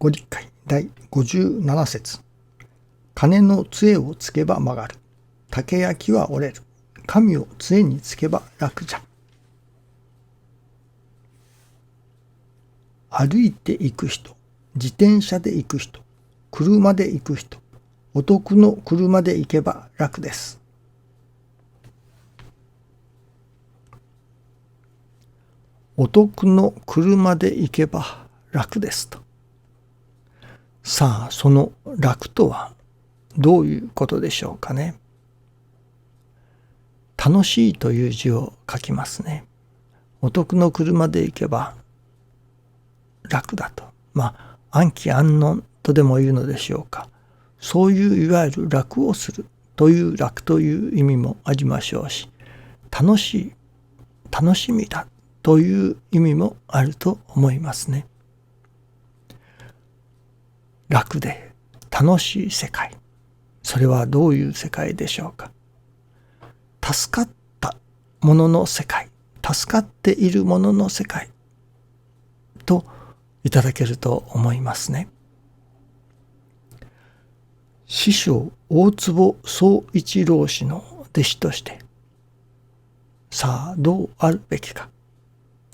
ご理解第57節。金の杖をつけば曲がる。竹焼は折れる。神を杖につけば楽じゃ。歩いて行く人、自転車で行く人、車で行く人、お得の車で行けば楽です。お得の車で行けば楽ですと。さあ、その楽とはどういうことでしょうかね。楽しいという字を書きますね。お得の車で行けば楽だと。安喜安穏とでも言うのでしょうか。そういういわゆる楽をするという楽という意味もありましょうし、楽しい、楽しみだという意味もあると思いますね。楽で楽しい世界。それはどういう世界でしょうか。助かったものの世界、助かっているものの世界といただけると思いますね。師匠大坪宗一郎氏の弟子として、さあどうあるべきか。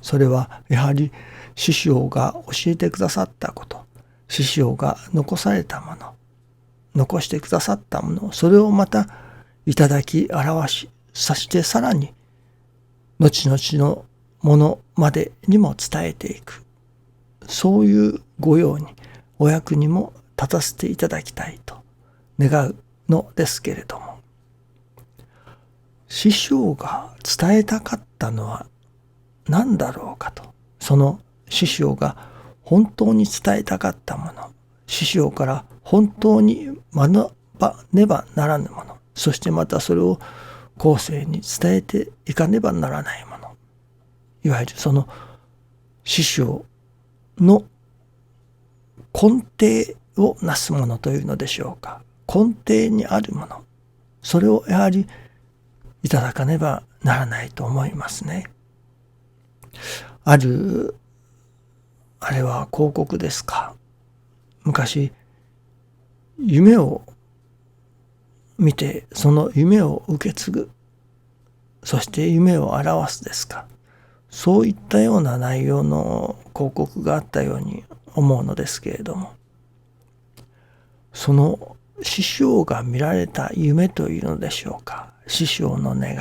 それはやはり師匠が教えてくださったこと、師匠が残されたもの、残してくださったもの、それをまたいただき表し、そしてさらに後々のものまでにも伝えていく。そういうご用にお役にも立たせていただきたいと願うのですけれども、師匠が伝えたかったのは何だろうかと。その師匠が本当に伝えたかったもの、師匠から本当に学ばねばならぬもの、そしてまたそれを後世に伝えていかねばならないもの、いわゆるその師匠の根底をなすものというのでしょうか。根底にあるもの、それをやはりいただかねばならないと思いますね。あれは広告ですか。昔夢を見てその夢を受け継ぐ、そして夢を表すですか。そういったような内容の広告があったように思うのですけれども、その師匠が見られた夢というのでしょうか。師匠の願い、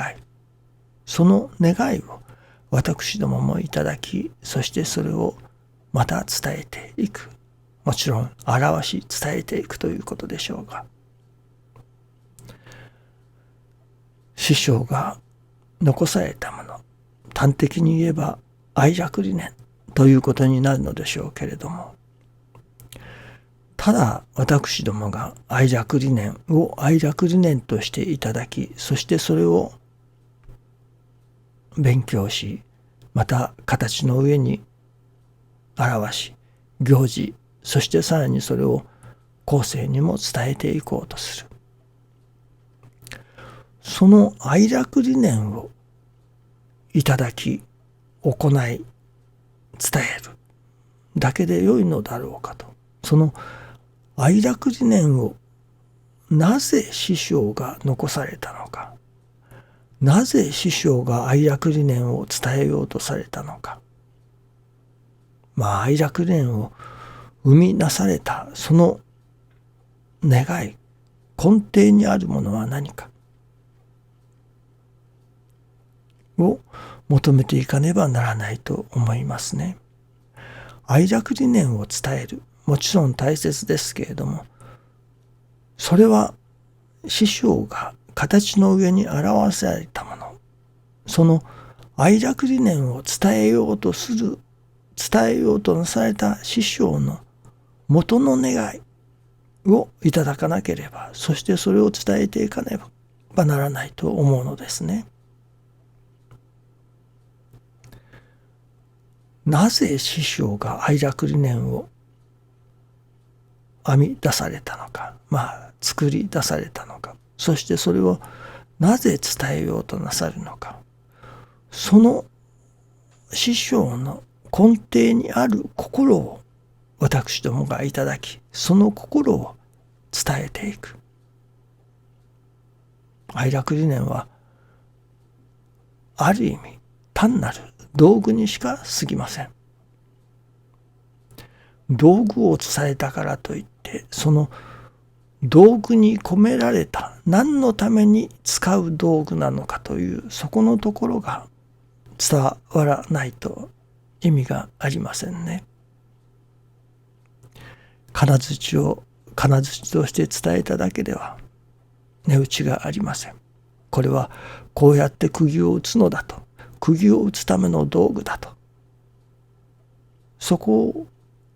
その願いを私どももいただき、そしてそれをまた伝えていく。もちろん表し伝えていくということでしょうが、師匠が残されたもの、端的に言えば愛着理念ということになるのでしょうけれども、ただ私どもが愛着理念を愛着理念としていただき、そしてそれを勉強し、また形の上に表し、行事、そしてさらにそれを後世にも伝えていこうとする。その愛着理念をいただき、行い、伝えるだけで良いのだろうかと。その愛着理念をなぜ師匠が残されたのか、なぜ師匠が愛着理念を伝えようとされたのか、愛着理念を生み出されたその願い、根底にあるものは何かを求めていかねばならないと思いますね。愛着理念を伝える、もちろん大切ですけれども、それは師匠が形の上に表されたもの、その愛着理念を伝えようとなされた師匠の元の願いをいただかなければ、そしてそれを伝えていかねばならないと思うのですね。なぜ師匠が愛着理念を編み出されたのか、作り出されたのか、そしてそれをなぜ伝えようとなさるのか、その師匠の根底にある心を私どもがいただき、その心を伝えていく。愛楽理念はある意味単なる道具にしか過ぎません。道具を伝えたからといってその道具に込められた何のために使う道具なのかというそこのところが伝わらないと意味がありませんね。金槌を金槌として伝えただけでは値打ちがありません。これはこうやって釘を打つのだと、釘を打つための道具だと、そこを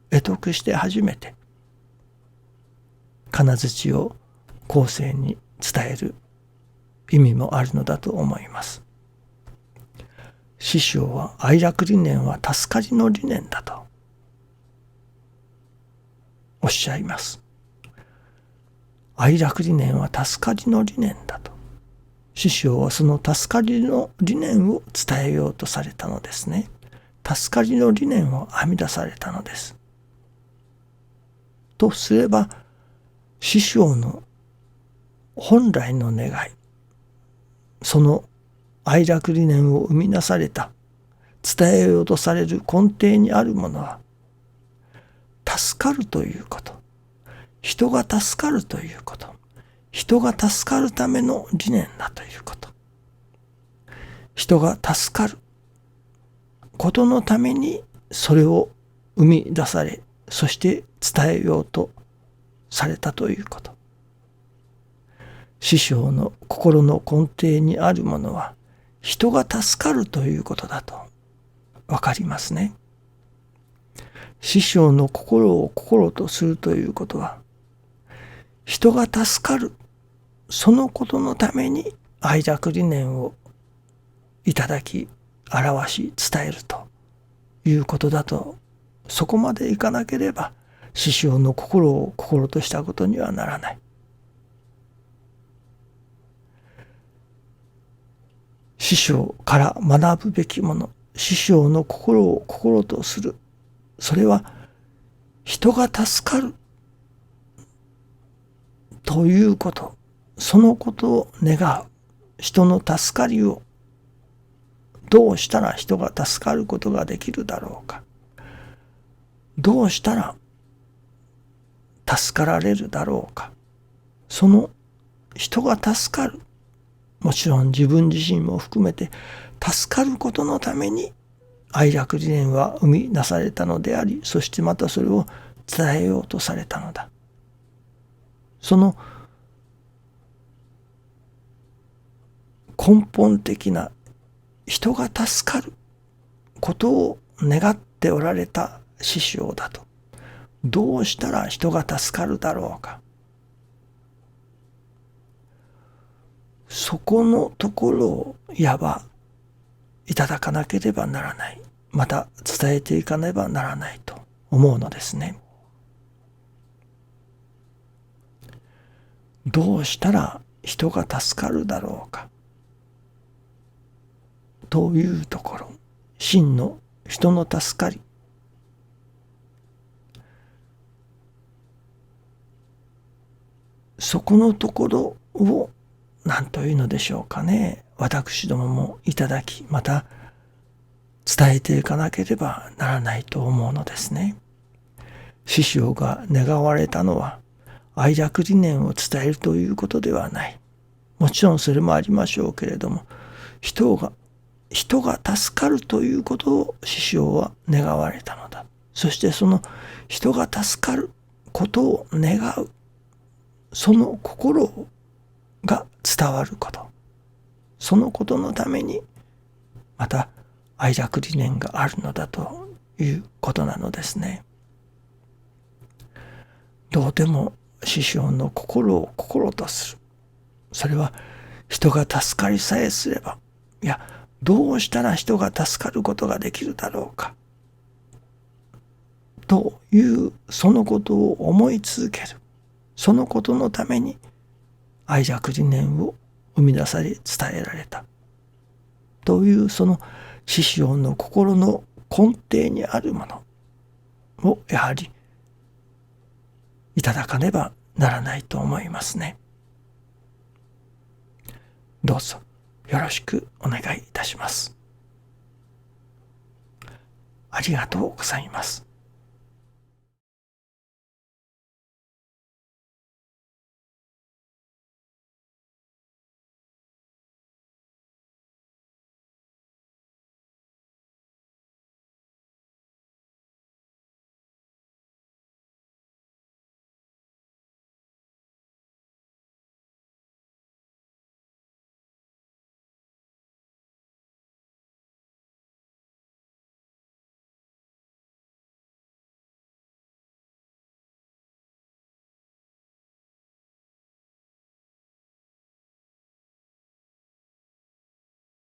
会得して初めて金槌を後世に伝える意味もあるのだと思います。師匠は愛楽理念は助かりの理念だとおっしゃいます。愛楽理念は助かりの理念だと。師匠はその助かりの理念を伝えようとされたのですね。助かりの理念を編み出されたのです。とすれば、師匠の本来の願い、その愛楽理念を生み出された、伝えようとされる根底にあるものは、助かるということ、人が助かるということ、人が助かるための理念だということ、人が助かることのためにそれを生み出され、そして伝えようとされたということ。師匠の心の根底にあるものは人が助かるということだとわかりますね。師匠の心を心とするということは、人が助かるそのことのために愛楽理念をいただき表し伝えるということだと、そこまでいかなければ師匠の心を心としたことにはならない。師匠から学ぶべきもの、師匠の心を心とする、それは人が助かるということ、そのことを願う。人の助かりをどうしたら人が助かることができるだろうか、どうしたら助かられるだろうか、その人が助かる、もちろん自分自身も含めて助かることのために愛楽理念は生み出されたのであり、そしてまたそれを伝えようとされたのだ。その根本的な人が助かることを願っておられた師匠だと。どうしたら人が助かるだろうか。そこのところをいわばいただかなければならない。また伝えていかねばならないと思うのですね。どうしたら人が助かるだろうか。というところ、真の人の助かり、そこのところを何というのでしょうかね。私どももいただき、また伝えていかなければならないと思うのですね。師匠が願われたのは愛楽理念を伝えるということではない。もちろんそれもありましょうけれども、人が助かるということを師匠は願われたのだ。そしてその人が助かることを願う、その心が伝わること、そのことのためにまた愛楽理念があるのだということなのですね。どうでも師匠の心を心とする、それは人が助かりさえすれば、いや、どうしたら人が助かることができるだろうかというそのことを思い続ける、そのことのために愛楽理念を生み出され伝えられたという、その師匠の心の根底にあるものをやはりいただかねばならないと思いますね。どうぞよろしくお願いいたします。ありがとうございます。